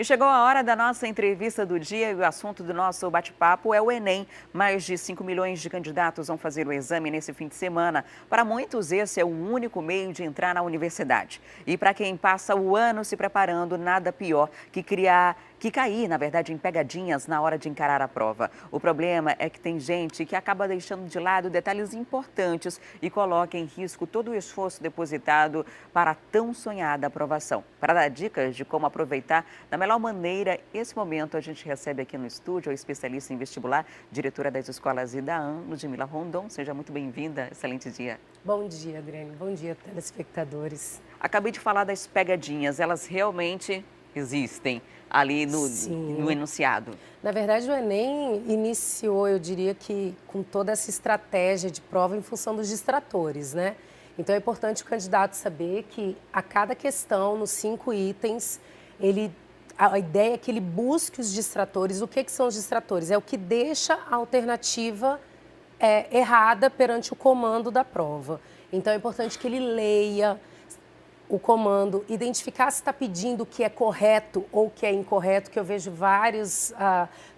E chegou a hora da nossa entrevista do dia e o assunto do nosso bate-papo é o Enem. Mais de 5 milhões de candidatos vão fazer o exame nesse fim de semana. Para muitos, esse é o único meio de entrar na universidade. E para quem passa o ano se preparando, nada pior que cair, na verdade, em pegadinhas na hora de encarar a prova. O problema é que tem gente que acaba deixando de lado detalhes importantes e coloca em risco todo o esforço depositado para a tão sonhada aprovação. Para dar dicas de como aproveitar da melhor maneira esse momento, a gente recebe aqui no estúdio a especialista em vestibular, diretora das escolas Idaan, Ludmila Rondon. Seja muito bem-vinda. Excelente dia. Bom dia, Adriane. Bom dia, telespectadores. Acabei de falar das pegadinhas. Elas realmente existem ali no enunciado. Na verdade, o Enem iniciou, eu diria que com toda essa estratégia de prova em função dos distratores, né? Então é importante o candidato saber que a cada questão, nos 5 itens, a ideia é que ele busque os distratores. O que são os distratores? É o que deixa a alternativa errada perante o comando da prova. Então é importante que ele leia o comando, identificar se está pedindo o que é correto ou o que é incorreto, que eu vejo vários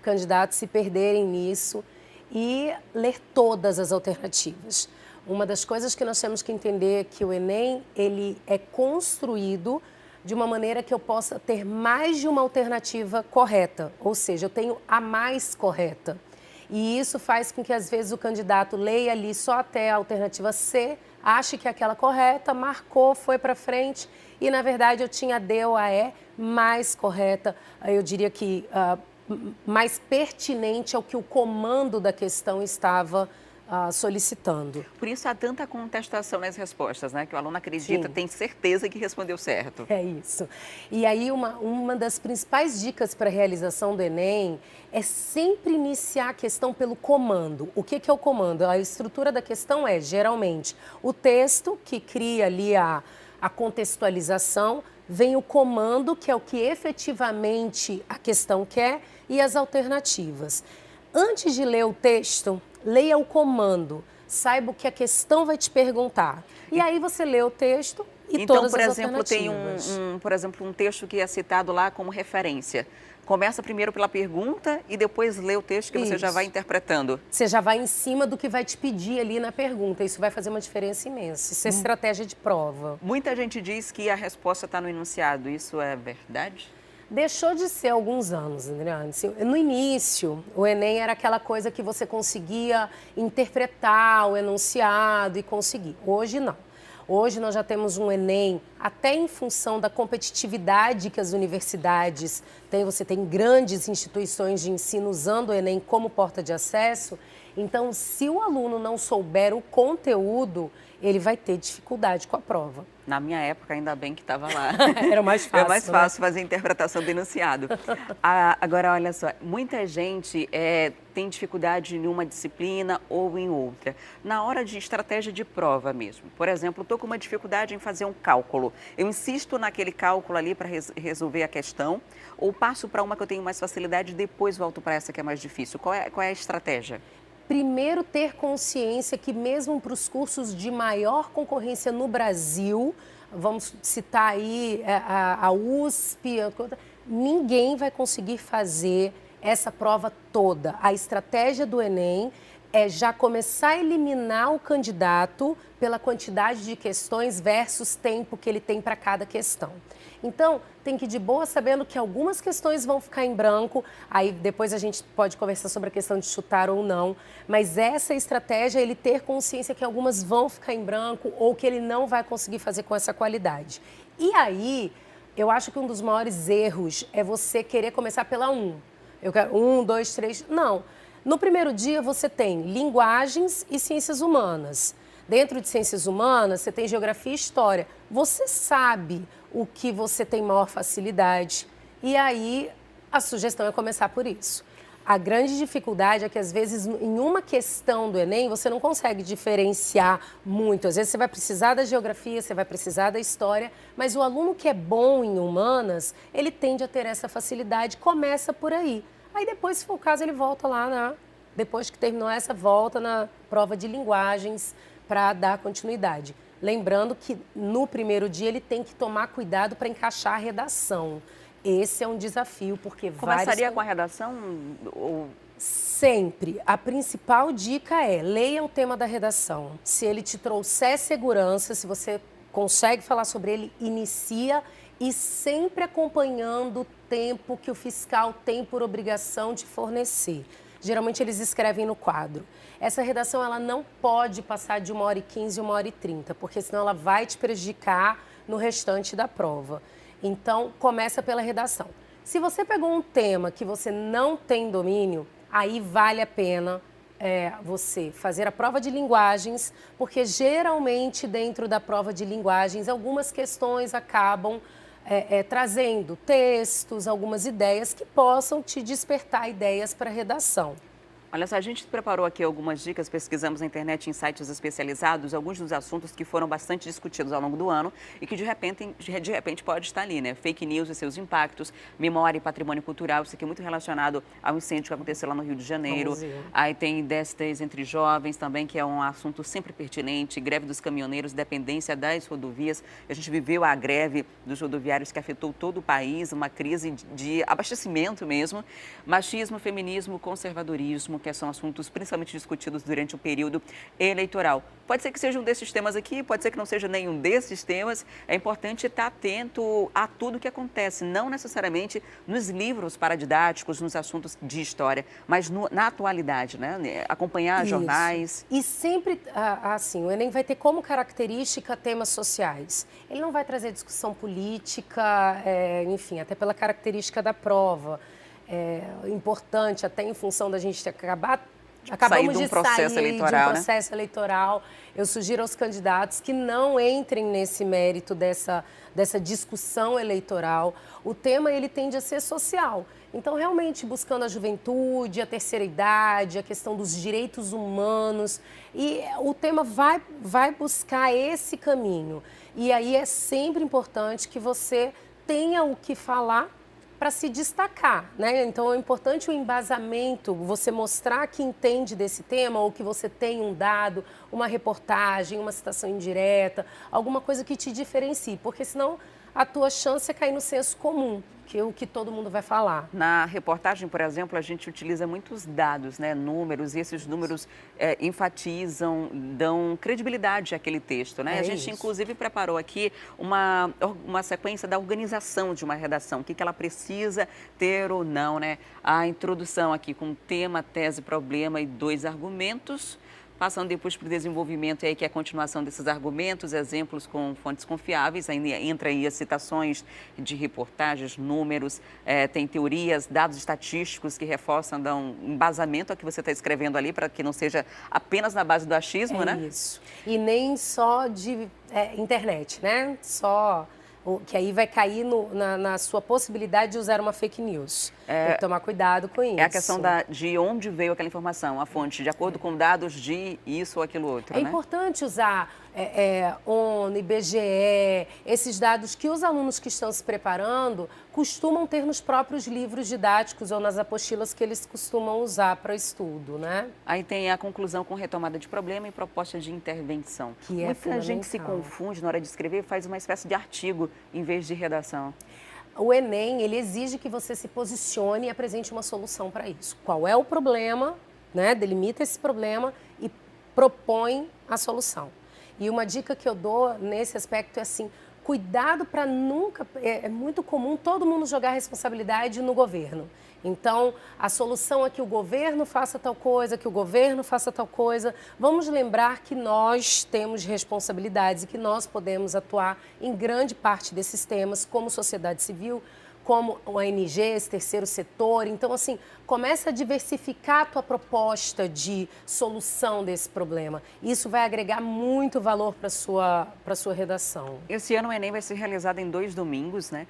candidatos se perderem nisso, e ler todas as alternativas. Uma das coisas que nós temos que entender é que o Enem ele é construído de uma maneira que eu possa ter mais de uma alternativa correta, ou seja, eu tenho a mais correta. E isso faz com que, às vezes, o candidato leia ali só até a alternativa C, ache que é aquela correta, marcou, foi para frente e, na verdade, eu tinha a D ou a E mais correta. Eu diria que mais pertinente ao que o comando da questão estava solicitando. Por isso há tanta contestação nas respostas, né? Que o aluno acredita, tem certeza que respondeu certo. É isso. E aí uma das principais dicas para a realização do Enem é sempre iniciar a questão pelo comando. O que é o comando? A estrutura da questão é, geralmente, o texto que cria ali a contextualização, vem o comando, que é o que efetivamente a questão quer, e as alternativas. Antes de ler o texto, leia o comando, saiba o que a questão vai te perguntar. E aí você lê o texto e então, todas por as exemplo, alternativas. Tem por exemplo, um texto que é citado lá como referência. Começa primeiro pela pergunta e depois lê o texto que você já vai interpretando. Você já vai em cima do que vai te pedir ali na pergunta. Isso vai fazer uma diferença imensa. Isso é estratégia de prova. Muita gente diz que a resposta está no enunciado. Isso é verdade? Deixou de ser há alguns anos, Adriane. No início, o Enem era aquela coisa que você conseguia interpretar o enunciado e conseguir. Hoje, não. Hoje nós já temos um Enem, até em função da competitividade que as universidades têm. Você tem grandes instituições de ensino usando o Enem como porta de acesso. Então, se o aluno não souber o conteúdo, ele vai ter dificuldade com a prova. Na minha época, ainda bem que estava lá. Era mais fácil. Era mais fácil fazer a interpretação do enunciado. Agora, olha só, muita gente tem dificuldade em uma disciplina ou em outra. Na hora de estratégia de prova mesmo. Por exemplo, estou com uma dificuldade em fazer um cálculo. Eu insisto naquele cálculo ali para resolver a questão, ou passo para uma que eu tenho mais facilidade e depois volto para essa que é mais difícil. Qual é a estratégia? Primeiro, ter consciência que mesmo para os cursos de maior concorrência no Brasil, vamos citar aí a USP, ninguém vai conseguir fazer essa prova toda. A estratégia do Enem é já começar a eliminar o candidato pela quantidade de questões versus tempo que ele tem para cada questão. Então, tem que ir de boa sabendo que algumas questões vão ficar em branco, aí depois a gente pode conversar sobre a questão de chutar ou não, mas essa estratégia é ele ter consciência que algumas vão ficar em branco ou que ele não vai conseguir fazer com essa qualidade. E aí, eu acho que um dos maiores erros é você querer começar pela 1. Eu quero 1, 2, 3, não. No primeiro dia você tem linguagens e ciências humanas. Dentro de ciências humanas, você tem geografia e história. Você sabe o que você tem maior facilidade. E aí, a sugestão é começar por isso. A grande dificuldade é que, às vezes, em uma questão do Enem, você não consegue diferenciar muito. Às vezes, você vai precisar da geografia, você vai precisar da história, mas o aluno que é bom em humanas, ele tende a ter essa facilidade, começa por aí. Aí, depois, se for o caso, ele volta lá, depois que terminou essa, volta na prova de linguagens, para dar continuidade. Lembrando que no primeiro dia ele tem que tomar cuidado para encaixar a redação. Esse é um desafio, porque Começaria com a redação? Ou... Sempre. A principal dica é, leia o tema da redação. Se ele te trouxer segurança, se você consegue falar sobre ele, inicia e sempre acompanhando o tempo que o fiscal tem por obrigação de fornecer. Geralmente eles escrevem no quadro. Essa redação ela não pode passar de 1h15, 1h30, porque senão ela vai te prejudicar no restante da prova. Então, começa pela redação. Se você pegou um tema que você não tem domínio, aí vale a pena você fazer a prova de linguagens, porque geralmente dentro da prova de linguagens algumas questões acabam trazendo textos, algumas ideias que possam te despertar ideias para redação. Olha só, a gente preparou aqui algumas dicas, pesquisamos na internet em sites especializados, alguns dos assuntos que foram bastante discutidos ao longo do ano e que de repente pode estar ali, né? Fake news e seus impactos, memória e patrimônio cultural, isso aqui é muito relacionado ao incêndio que aconteceu lá no Rio de Janeiro. Aí tem DSTs entre jovens também, que é um assunto sempre pertinente, greve dos caminhoneiros, dependência das rodovias. A gente viveu a greve dos rodoviários que afetou todo o país, uma crise de abastecimento mesmo. Machismo, feminismo, conservadorismo, que são assuntos principalmente discutidos durante o período eleitoral. Pode ser que seja um desses temas aqui, pode ser que não seja nenhum desses temas. É importante estar atento a tudo que acontece, não necessariamente nos livros paradidáticos, nos assuntos de história, mas na atualidade, né? Acompanhar jornais. E sempre, assim, o Enem vai ter como característica temas sociais. Ele não vai trazer discussão política, enfim, até pela característica da prova. É importante, até em função da gente acabamos de sair de um processo eleitoral. Eu sugiro aos candidatos que não entrem nesse mérito dessa discussão eleitoral. O tema ele tende a ser social. Então, realmente, buscando a juventude, a terceira idade, a questão dos direitos humanos. E o tema vai buscar esse caminho. E aí é sempre importante que você tenha o que falar para se destacar, né? Então é importante o embasamento, você mostrar que entende desse tema ou que você tem um dado, uma reportagem, uma citação indireta, alguma coisa que te diferencie, porque senão a tua chance é cair no senso comum, que é o que todo mundo vai falar. Na reportagem, por exemplo, a gente utiliza muitos dados, né, números, e esses números enfatizam, dão credibilidade àquele texto, né? A gente, inclusive, preparou aqui uma sequência da organização de uma redação, o que ela precisa ter ou não, né? A introdução aqui com tema, tese, problema e 2 argumentos, passando depois para o desenvolvimento, aí, que é a continuação desses argumentos, exemplos com fontes confiáveis, aí entra aí as citações de reportagens, números, tem teorias, dados estatísticos que reforçam, dão embasamento ao que você está escrevendo ali, para que não seja apenas na base do achismo, né? Isso. E nem só de internet, né? Que aí vai cair na sua possibilidade de usar uma fake news. Tem que tomar cuidado com isso. É a questão de onde veio aquela informação, a fonte, de acordo com dados de isso ou aquilo outro, né? É né? importante usar ONU, IBGE, esses dados que os alunos que estão se preparando costumam ter nos próprios livros didáticos ou nas apostilas que eles costumam usar para estudo, né? Aí tem a conclusão com retomada de problema e proposta de intervenção. Que é muita gente se confunde na hora de escrever e faz uma espécie de artigo em vez de redação. O Enem, ele exige que você se posicione e apresente uma solução para isso. Qual é o problema, né? Delimita esse problema e propõe a solução. E uma dica que eu dou nesse aspecto é assim, cuidado para nunca... É muito comum todo mundo jogar a responsabilidade no governo. Então, a solução é que o governo faça tal coisa, que o governo faça tal coisa. Vamos lembrar que nós temos responsabilidades e que nós podemos atuar em grande parte desses temas, como sociedade civil, como ONGs, terceiro setor. Então, assim, começa a diversificar a tua proposta de solução desse problema. Isso vai agregar muito valor para a sua redação. Esse ano o Enem vai ser realizado em 2 domingos, né?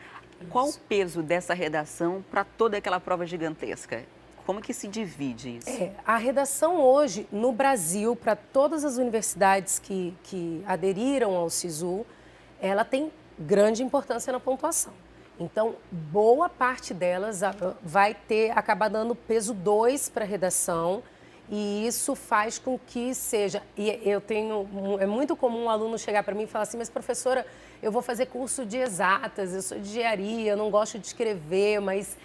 Qual o peso dessa redação para toda aquela prova gigantesca? Como que se divide isso? A redação hoje, no Brasil, para todas as universidades que aderiram ao SISU, ela tem grande importância na pontuação. Então, boa parte delas vai acabar dando peso 2 para a redação E isso faz com que seja... É muito comum um aluno chegar para mim e falar assim, mas professora, eu vou fazer curso de exatas, eu sou de engenharia, eu não gosto de escrever, mas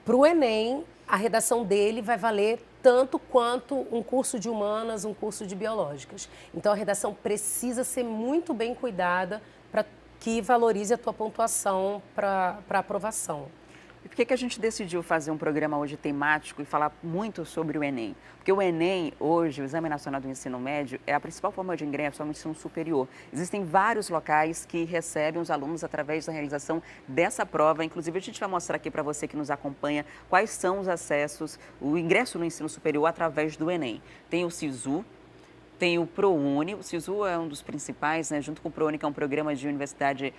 para o Enem, a redação dele vai valer tanto quanto um curso de humanas, um curso de biológicas. Então, a redação precisa ser muito bem cuidada para que valorize a tua pontuação para aprovação. E por que a gente decidiu fazer um programa hoje temático e falar muito sobre o Enem? Porque o Enem, hoje, o Exame Nacional do Ensino Médio, é a principal forma de ingresso ao ensino superior. Existem vários locais que recebem os alunos através da realização dessa prova. Inclusive, a gente vai mostrar aqui para você que nos acompanha quais são os acessos, o ingresso no ensino superior através do Enem. Tem o SISU, tem o ProUni, o SISU é um dos principais, né, junto com o ProUni, que é um programa da Universidade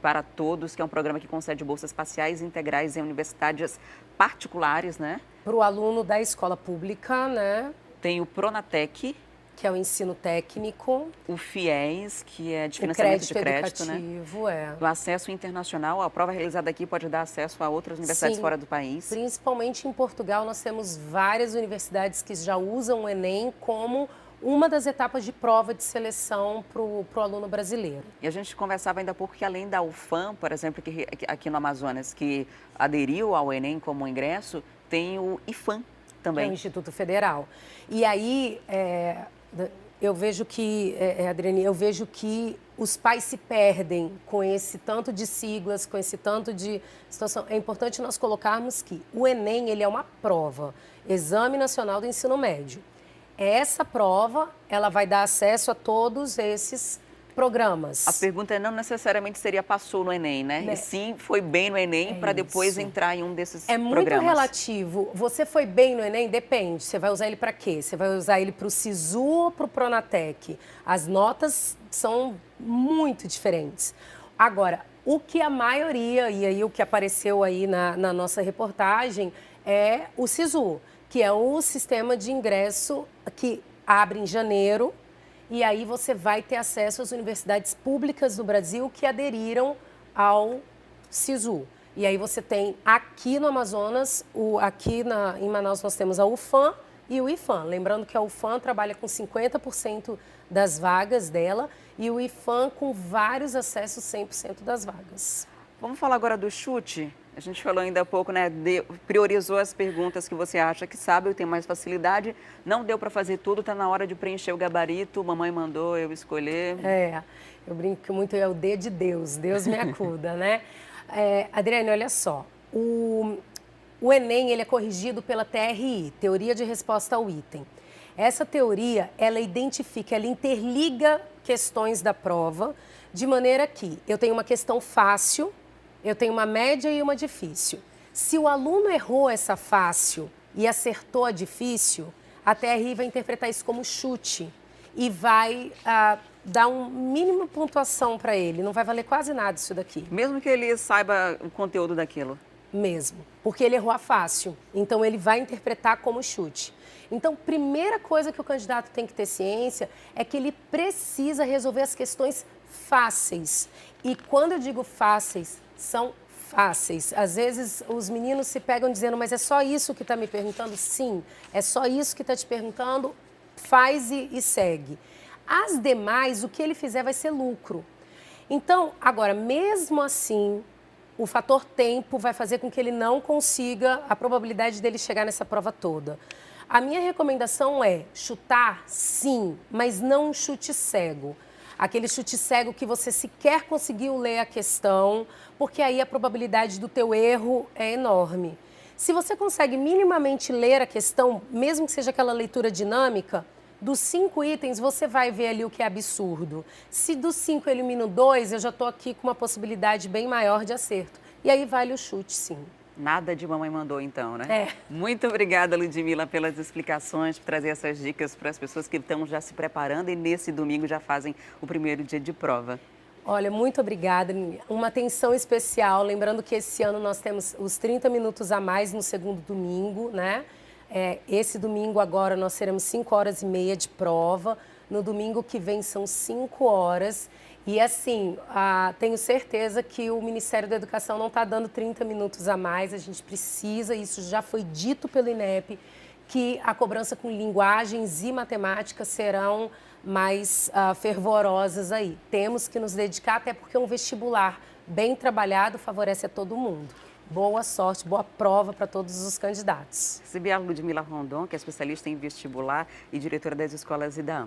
para Todos, que é um programa que concede bolsas parciais e integrais em universidades particulares, né? Para o aluno da escola pública, né? Tem o Pronatec, que é o ensino técnico. O FIES, que é de financiamento de crédito, educativo, né? O acesso internacional, a prova realizada aqui pode dar acesso a outras universidades fora do país. Principalmente em Portugal, nós temos várias universidades que já usam o Enem como uma das etapas de prova de seleção para o aluno brasileiro. E a gente conversava ainda há pouco que além da UFAM, por exemplo, que aqui no Amazonas, que aderiu ao Enem como ingresso, tem o IFAM também. Que é o Instituto Federal. E aí, eu vejo que, Adriane, eu vejo que os pais se perdem com esse tanto de siglas, com esse tanto de situação. É importante nós colocarmos que o Enem, ele é uma prova, Exame Nacional do Ensino Médio. Essa prova, ela vai dar acesso a todos esses programas. A pergunta não necessariamente seria passou no Enem, né? E sim, foi bem no Enem para depois entrar em um desses programas. É muito relativo. Você foi bem no Enem? Depende. Você vai usar ele para quê? Você vai usar ele para o SISU ou para o Pronatec? As notas são muito diferentes. Agora, o que a maioria, e aí o que apareceu aí na nossa reportagem, é o SISU, que é o sistema de ingresso que abre em janeiro, e aí você vai ter acesso às universidades públicas do Brasil que aderiram ao SISU. E aí você tem aqui no Amazonas, em Manaus nós temos a UFAM e o IFAM. Lembrando que a UFAM trabalha com 50% das vagas dela e o IFAM com vários acessos 100% das vagas. Vamos falar agora do chute? A gente falou ainda há pouco, né? Priorizou as perguntas que você acha que sabe ou tem mais facilidade. Não deu para fazer tudo, está na hora de preencher o gabarito. Mamãe mandou eu escolher. Eu brinco muito, é o D de Deus. Deus me acuda, né? Adriane, olha só. O Enem, ele é corrigido pela TRI, Teoria de Resposta ao Item. Essa teoria, ela identifica, ela interliga questões da prova, de maneira que eu tenho uma questão fácil, eu tenho uma média e uma difícil. Se o aluno errou essa fácil e acertou a difícil, a TRI vai interpretar isso como chute e vai dar um mínimo pontuação para ele. Não vai valer quase nada isso daqui. Mesmo que ele saiba o conteúdo daquilo? Mesmo, porque ele errou a fácil. Então, ele vai interpretar como chute. Então, primeira coisa que o candidato tem que ter ciência é que ele precisa resolver as questões fáceis. E quando eu digo fáceis, são fáceis. Às vezes, os meninos se pegam dizendo, mas é só isso que está me perguntando? Sim, é só isso que está te perguntando, faz e segue. As demais, o que ele fizer vai ser lucro. Então, agora, mesmo assim, o fator tempo vai fazer com que ele não consiga a probabilidade dele chegar nessa prova toda. A minha recomendação é chutar, sim, mas não um chute cego. Aquele chute cego que você sequer conseguiu ler a questão, porque aí a probabilidade do teu erro é enorme. Se você consegue minimamente ler a questão, mesmo que seja aquela leitura dinâmica, dos 5 itens você vai ver ali o que é absurdo. Se dos 5 eu elimino 2, eu já estou aqui com uma possibilidade bem maior de acerto. E aí vale o chute, sim. Nada de mamãe mandou, então, né? Muito obrigada, Ludmila, pelas explicações, por trazer essas dicas para as pessoas que estão já se preparando e nesse domingo já fazem o primeiro dia de prova. Olha, muito obrigada. Uma atenção especial, lembrando que esse ano nós temos os 30 minutos a mais no segundo domingo, né? Esse domingo agora nós teremos 5 horas e meia de prova. No domingo que vem são 5 horas. E assim, tenho certeza que o Ministério da Educação não está dando 30 minutos a mais. A gente precisa, isso já foi dito pelo INEP, que a cobrança com linguagens e matemática serão mais fervorosas aí. Temos que nos dedicar, até porque um vestibular bem trabalhado favorece a todo mundo. Boa sorte, boa prova para todos os candidatos. Recebi a Ludmila Rondon, que é especialista em vestibular e diretora das escolas IDAM.